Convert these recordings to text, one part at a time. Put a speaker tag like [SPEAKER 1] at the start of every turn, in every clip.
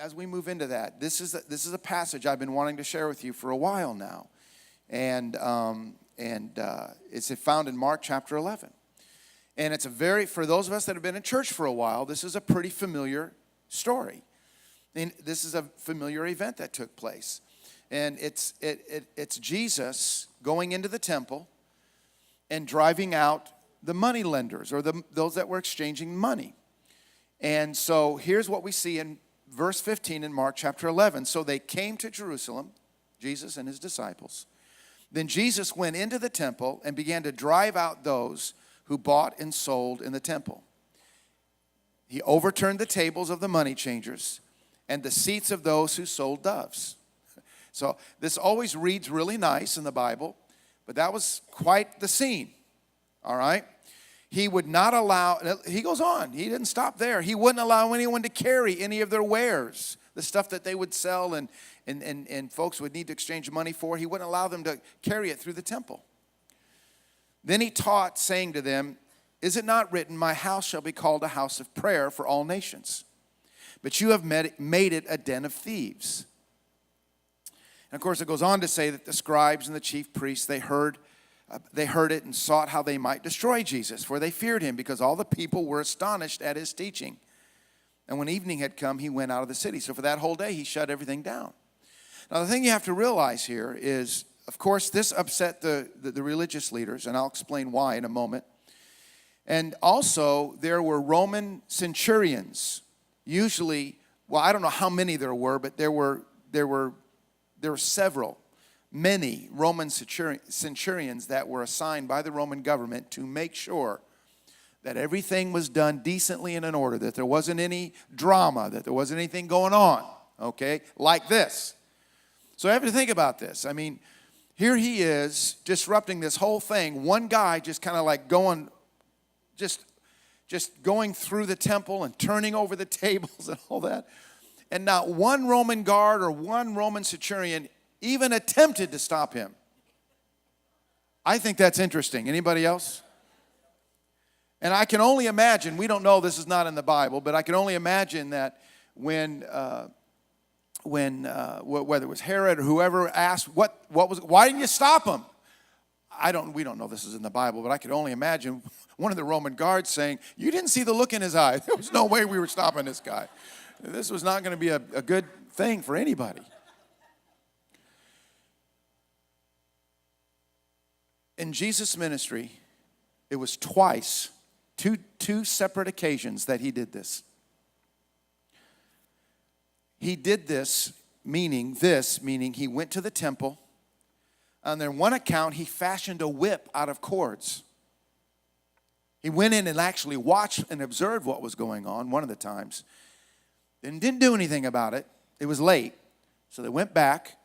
[SPEAKER 1] as we move into that, this is a passage I've been wanting to share with you for a while now, and it's found in Mark chapter 11, and it's for those of us that have been in church for a while, this is a pretty familiar story, and this is a familiar event that took place, and it's Jesus going into the temple and driving out the money lenders or those that were exchanging money. And so here's what we see in verse 15 in Mark chapter 11. So they came to Jerusalem, Jesus and his disciples. Then Jesus went into the temple and began to drive out those who bought and sold in the temple. He overturned the tables of the money changers and the seats of those who sold doves. So this always reads really nice in the Bible, but that was quite the scene, all right? He would not allow, he goes on, he didn't stop there. He wouldn't allow anyone to carry any of their wares, the stuff that they would sell and folks would need to exchange money for. He wouldn't allow them to carry it through the temple. Then he taught, saying to them, "Is it not written, my house shall be called a house of prayer for all nations? But you have made it a den of thieves." And of course, it goes on to say that the scribes and the chief priests, they heard it and sought how they might destroy Jesus, for they feared him, because all the people were astonished at his teaching. And when evening had come, he went out of the city. So for that whole day, he shut everything down. Now, the thing you have to realize here is, of course, this upset the religious leaders, and I'll explain why in a moment. And also, there were Roman centurions. Usually, well, I don't know how many there were, but there were many Roman centurions that were assigned by the Roman government to make sure that everything was done decently and in order, that there wasn't any drama, that there wasn't anything going on, okay, like this. So I have to think about this. I mean, here he is disrupting this whole thing. One guy just kind of like going, just going through the temple and turning over the tables and all that. And not one Roman guard or one Roman centurion even attempted to stop him. I think that's interesting. Anybody else? And I can only imagine, we don't know, this is not in the Bible, but I can only imagine that when whether it was Herod or whoever asked, why didn't you stop him? We don't know this is in the Bible, but I could only imagine one of the Roman guards saying, "You didn't see the look in his eye. There was no way we were stopping this guy. This was not going to be a good thing for anybody." In Jesus' ministry, it was twice, two separate occasions that he did this. He did this, meaning he went to the temple. On their one account, he fashioned a whip out of cords. He went in and actually watched and observed what was going on one of the times. And didn't do anything about it. It was late. So they went back,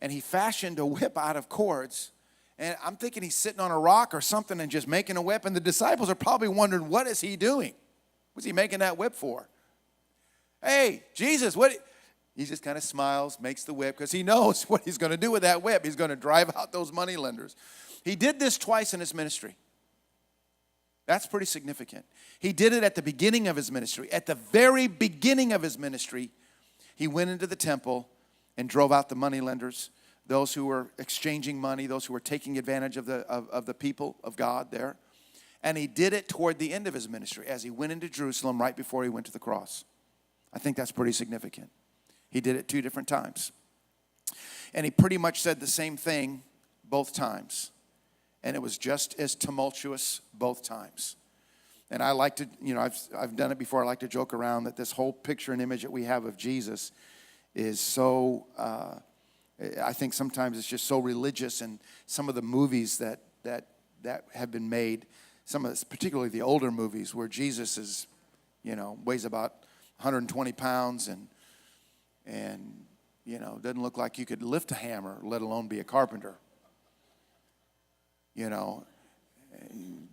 [SPEAKER 1] and he fashioned a whip out of cords. And I'm thinking he's sitting on a rock or something and just making a whip. And the disciples are probably wondering, what is he doing? What's he making that whip for? Hey, Jesus, what? He just kind of smiles, makes the whip, because he knows what he's going to do with that whip. He's going to drive out those money lenders. He did this twice in his ministry. That's pretty significant. He did it at the beginning of his ministry. At the very beginning of his ministry, he went into the temple and drove out the money lenders, those who were exchanging money, those who were taking advantage of the people of God there. And he did it toward the end of his ministry as he went into Jerusalem right before he went to the cross. I think that's pretty significant. He did it 2 different times. And he pretty much said the same thing both times. And it was just as tumultuous both times. And I like to, I've done it before. I like to joke around that this whole picture and image that we have of Jesus is so, I think sometimes it's just so religious. And some of the movies that have been made, particularly the older movies where Jesus is, weighs about 120 pounds and doesn't look like you could lift a hammer, let alone be a carpenter.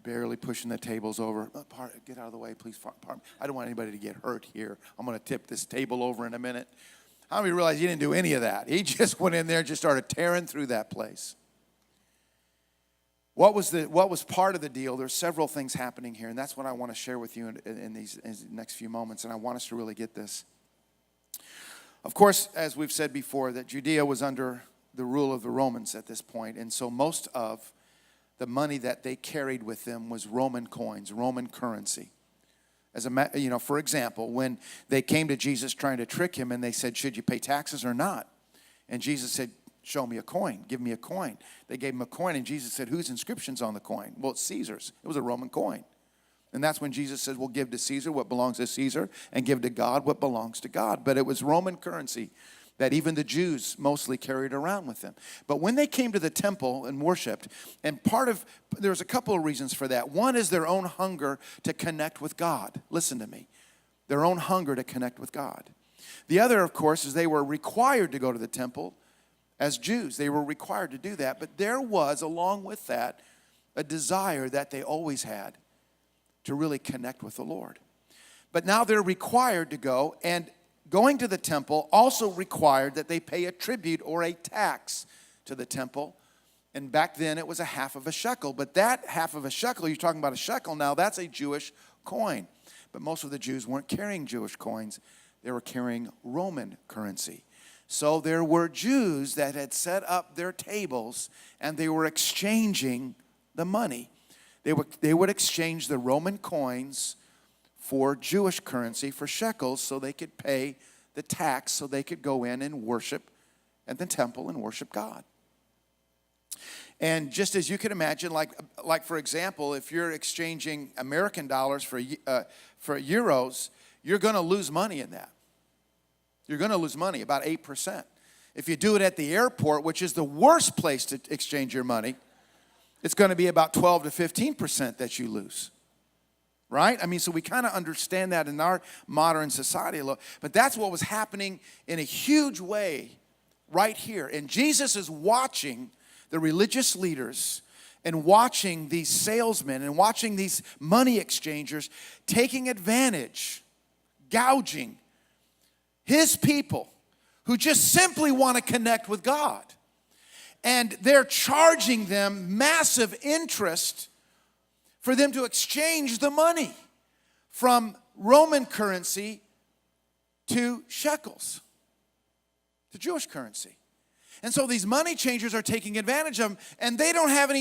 [SPEAKER 1] Barely pushing the tables over. Get out of the way, please. I don't want anybody to get hurt here. I'm going to tip this table over in a minute. How many realize he didn't do any of that? He just went in there and just started tearing through that place. What was part of the deal? There's several things happening here, and that's what I want to share with you in these next few moments, and I want us to really get this. Of course, as we've said before, that Judea was under the rule of the Romans at this point, and so most of the money that they carried with them was Roman coins, Roman currency. For example, when they came to Jesus trying to trick him and they said, should you pay taxes or not? And Jesus said, show me a coin, give me a coin. They gave him a coin and Jesus said, whose inscription's on the coin? Well, it's Caesar's. It was a Roman coin. And that's when Jesus said, well, give to Caesar what belongs to Caesar and give to God what belongs to God. But it was Roman currency that even the Jews mostly carried around with them. But when they came to the temple and worshiped, and there's a couple of reasons for that. One is their own hunger to connect with God. Listen to me. Their own hunger to connect with God. The other, of course, is they were required to go to the temple as Jews. They were required to do that. But there was, along with that, a desire that they always had to really connect with the Lord. But now they're required to go, and going to the temple also required that they pay a tribute or a tax to the temple. And back then it was a half of a shekel. But that half of a shekel, you're talking about a shekel now, that's a Jewish coin. But most of the Jews weren't carrying Jewish coins. They were carrying Roman currency. So there were Jews that had set up their tables and they were exchanging the money. They would exchange the Roman coins for Jewish currency, for shekels, so they could pay the tax, so they could go in and worship at the temple and worship God. And just as you can imagine, like for example, if you're exchanging American dollars for euros, you're going to lose money in that. You're going to lose money, about 8%. If you do it at the airport, which is the worst place to exchange your money, it's going to be about 12 to 15% that you lose. Right? I mean, so we kind of understand that in our modern society a little. But that's what was happening in a huge way right here. And Jesus is watching the religious leaders and watching these salesmen and watching these money exchangers taking advantage, gouging his people who just simply want to connect with God. And they're charging them massive interest for them to exchange the money from Roman currency to shekels, to Jewish currency. And so these money changers are taking advantage of them, and they don't have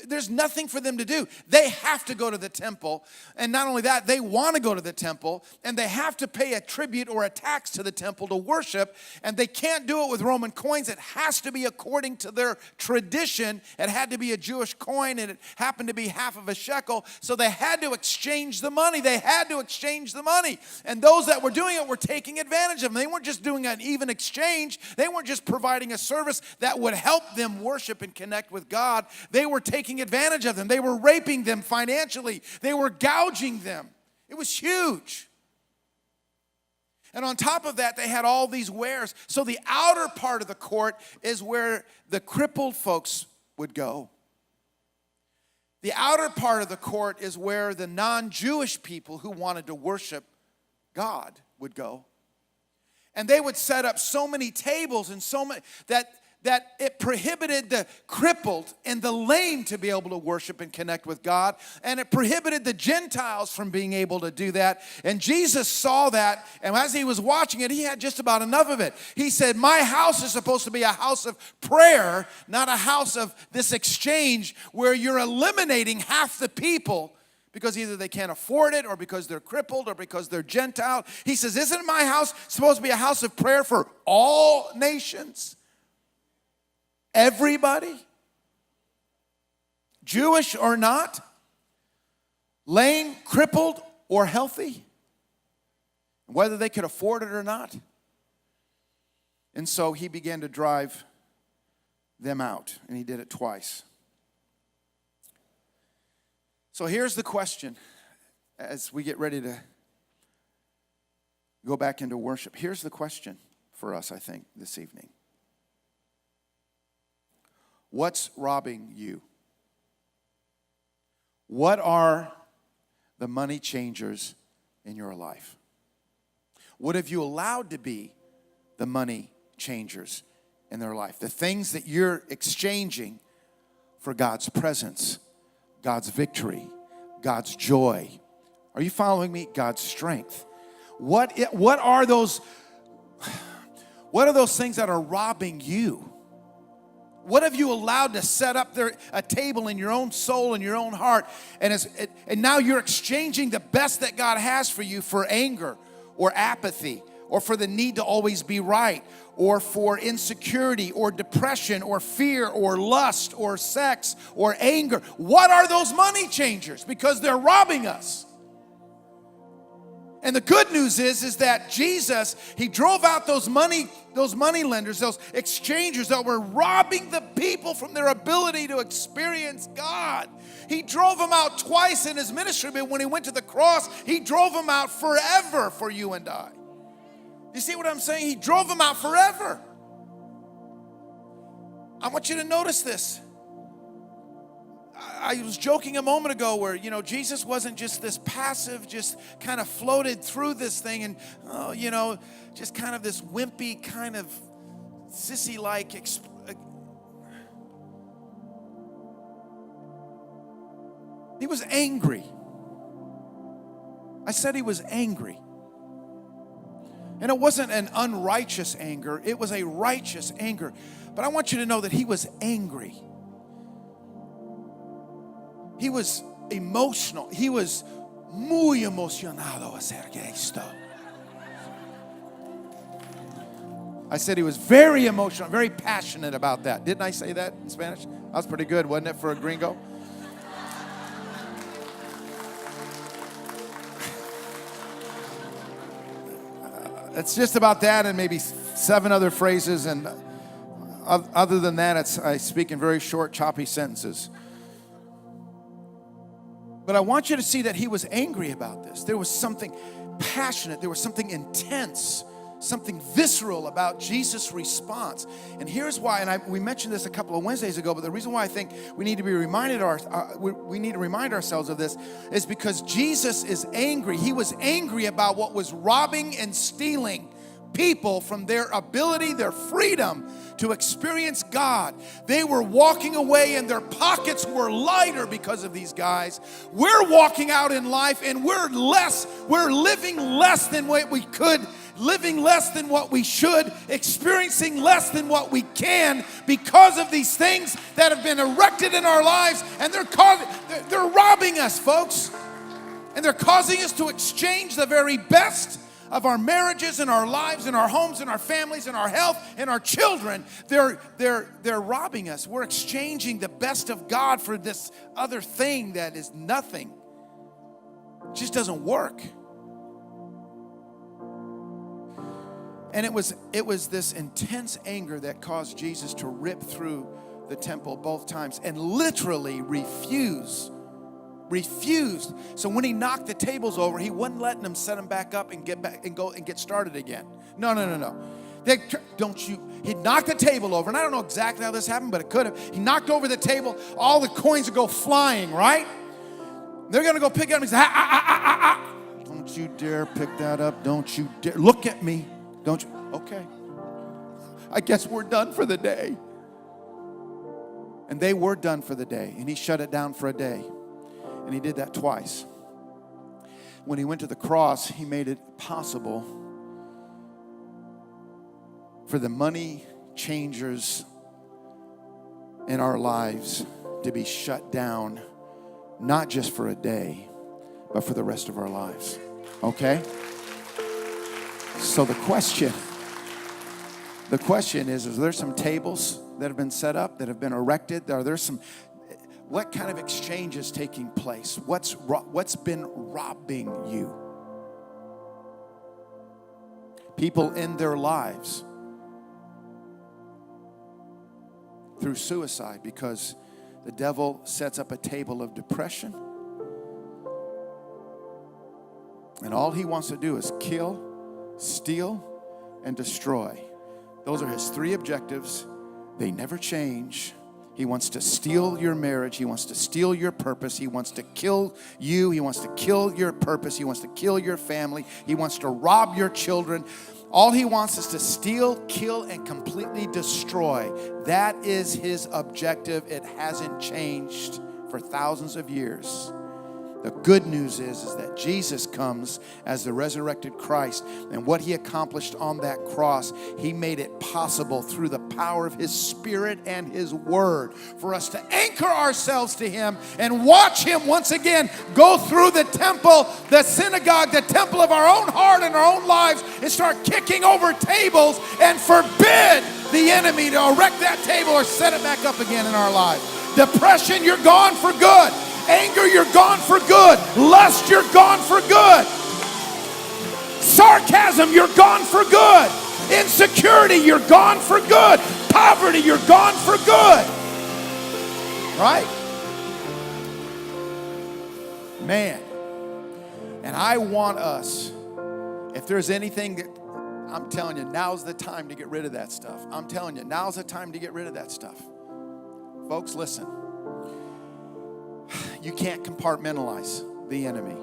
[SPEAKER 1] there's nothing for them to do. They have to go to the temple, and not only that, they want to go to the temple, and they have to pay a tribute or a tax to the temple to worship, and they can't do it with Roman coins. It has to be according to their tradition. It had to be a Jewish coin, and it happened to be half of a shekel, so they had to exchange the money. They had to exchange the money, and those that were doing it were taking advantage of them. They weren't just doing an even exchange. They weren't just providing a service that would help them worship and connect with God. They were taking advantage of them. They were raping them financially. They were gouging them. It was huge. And on top of that, they had all these wares. So the outer part of the court is where the crippled folks would go. The outer part of the court is where the non-Jewish people who wanted to worship God would go. And they would set up so many tables and so many that it prohibited the crippled and the lame to be able to worship and connect with God. And it prohibited the Gentiles from being able to do that. And Jesus saw that, and as he was watching it, he had just about enough of it. He said, my house is supposed to be a house of prayer, not a house of this exchange where you're eliminating half the people because either they can't afford it or because they're crippled or because they're Gentile. He says, isn't my house supposed to be a house of prayer for all nations? Everybody, Jewish or not, lame, crippled, or healthy, whether they could afford it or not. And so he began to drive them out, and he did it twice. So here's the question as we get ready to go back into worship. Here's the question for us, I think, this evening. What's robbing you? What are the money changers in your life? What have you allowed to be the money changers in their life? The things that you're exchanging for God's presence, God's victory, God's joy. Are you following me? God's strength. What are those What are those things that are robbing you? What have you allowed to set up a table in your own soul and your own heart? And now you're exchanging the best that God has for you for anger or apathy, or for the need to always be right, or for insecurity or depression or fear or lust or sex or anger. What are those money changers? Because they're robbing us. And the good news is that Jesus, he drove out those money lenders, those exchangers that were robbing the people from their ability to experience God. He drove them out twice in his ministry, but when he went to the cross, he drove them out forever for you and I. You see what I'm saying? He drove them out forever. I want you to notice this. I was joking a moment ago where, Jesus wasn't just this passive, just kind of floated through this thing and, just kind of this wimpy kind of sissy-like. He was angry. I said he was angry. And it wasn't an unrighteous anger. It was a righteous anger. But I want you to know that he was angry. He was emotional. He was muy emocionado acerca de esto. I said he was very emotional, very passionate about that. Didn't I say that in Spanish? That was pretty good, wasn't it, for a gringo? It's just about that and maybe 7 other phrases. And other than that, I speak in very short, choppy sentences. But I want you to see that he was angry about this. There was something passionate. There was something intense, something visceral about Jesus' response. And here's why, and we mentioned this a couple of Wednesdays ago, but the reason why I think we need to be reminded, we need to remind ourselves of this is because Jesus is angry. He was angry about what was robbing and stealing people from their ability, their freedom to experience God. They were walking away and their pockets were lighter because of these guys. We're walking out in life and we're living less than what we could, living less than what we should, experiencing less than what we can because of these things that have been erected in our lives, and they're robbing us, folks. And they're causing us to exchange the very best of our marriages and our lives and our homes and our families and our health and our children. They're robbing us. We're exchanging the best of God for this other thing that is nothing. It just doesn't work. And it was this intense anger that caused Jesus to rip through the temple both times and literally refused. So when he knocked the tables over, he wasn't letting them set them back up and get back and go and get started again. No. He knocked the table over, and I don't know exactly how this happened, but it could have. He knocked over the table, all the coins would go flying, right? They're going to go pick it up and say, Don't you dare pick that up. Don't you dare. Look at me. Don't you? Okay. I guess we're done for the day. And they were done for the day, and he shut it down for a day. And he did that twice. When he went to the cross, he made it possible for the money changers in our lives to be shut down, not just for a day, but for the rest of our lives. Okay? So the question is there some tables that have been set up, that have been erected? Are there some... What kind of exchange is taking place? What's been robbing you? People in their lives through suicide because the devil sets up a table of depression. And all he wants to do is kill, steal, and destroy. Those are his 3 objectives. They never change. He wants to steal your marriage. He wants to steal your purpose. He wants to kill you. He wants to kill your purpose. He wants to kill your family. He wants to rob your children. All he wants is to steal, kill, and completely destroy. That is his objective. It hasn't changed for thousands of years. The good news is that Jesus comes as the resurrected Christ, and what he accomplished on that cross, he made it possible through the power of his Spirit and his word for us to anchor ourselves to him and watch him once again go through the temple, the synagogue, the temple of our own heart and our own lives, and start kicking over tables and forbid the enemy to erect that table or set it back up again in our lives. Depression, you're gone for good. Anger, you're gone for good. Lust, you're gone for good. Sarcasm, you're gone for good. Insecurity, you're gone for good. Poverty, you're gone for good. Right? Man. And I want us, if there's anything that, I'm telling you, now's the time to get rid of that stuff. I'm telling you, now's the time to get rid of that stuff. Folks, listen. You can't compartmentalize the enemy.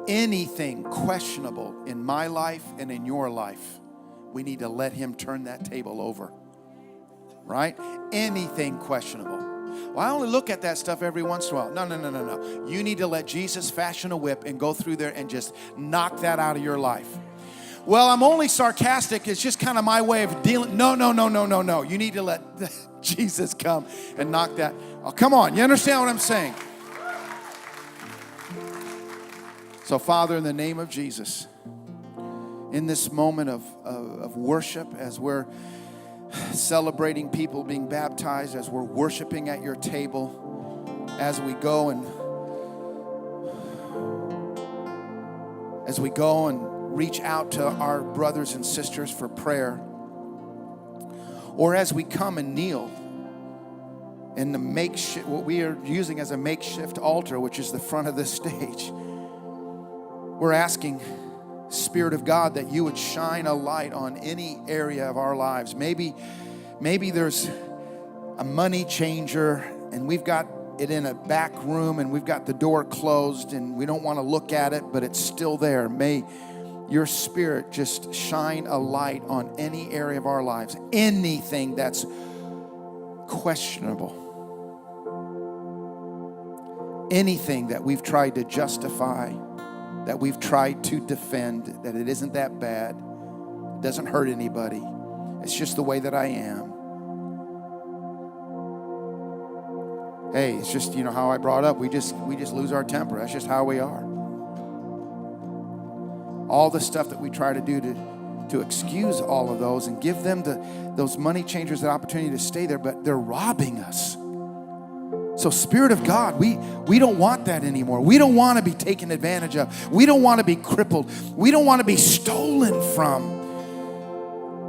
[SPEAKER 1] Anything questionable in my life and in your life, we need to let him turn that table over. Right? Anything questionable. Well, I only look at that stuff every once in a while. No. You need to let Jesus fashion a whip and go through there and just knock that out of your life. Well, I'm only sarcastic. It's just kind of my way of dealing. No. You need to let Jesus come and knock that. Oh, come on. You understand what I'm saying? So, Father, in the name of Jesus, in this moment of worship, as we're celebrating people being baptized, as we're worshiping at your table, as we go and reach out to our brothers and sisters for prayer, or as we come and kneel in the makeshift, what we are using as a makeshift altar, which is the front of the stage, we're asking, Spirit of God, that you would shine a light on any area of our lives. Maybe there's a money changer and we've got it in a back room and we've got the door closed and we don't want to look at it, but it's still there. May your Spirit just shine a light on any area of our lives, anything that's questionable, anything that we've tried to justify, that we've tried to defend, that it isn't that bad, it doesn't hurt anybody, it's just the way that I am. Hey, it's just, you know, how I brought up, we just lose our temper. That's just how we are. All the stuff that we try to do to excuse all of those and give them those money changers the opportunity to stay there, but they're robbing us. So Spirit of God, we don't want that anymore. We don't want to be taken advantage of. We don't want to be crippled. We don't want to be stolen from.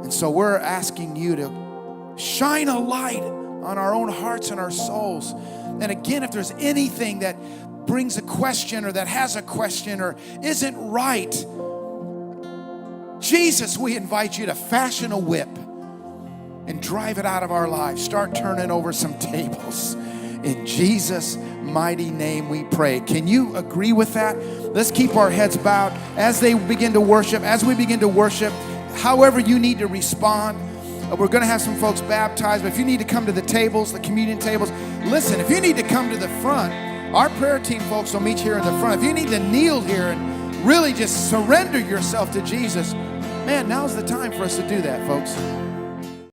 [SPEAKER 1] And so we're asking you to shine a light on our own hearts and our souls. And again, if there's anything that brings a question or that has a question or isn't right, Jesus, we invite you to fashion a whip and drive it out of our lives. Start turning over some tables. In Jesus' mighty name we pray. Can you agree with that? Let's keep our heads bowed as they begin to worship. As we begin to worship, however you need to respond. We're going to have some folks baptized, but if you need to come to the tables, the communion tables, listen, if you need to come to the front, our prayer team folks will meet here in the front. If you need to kneel here and really just surrender yourself to Jesus, man, now's the time for us to do that, folks.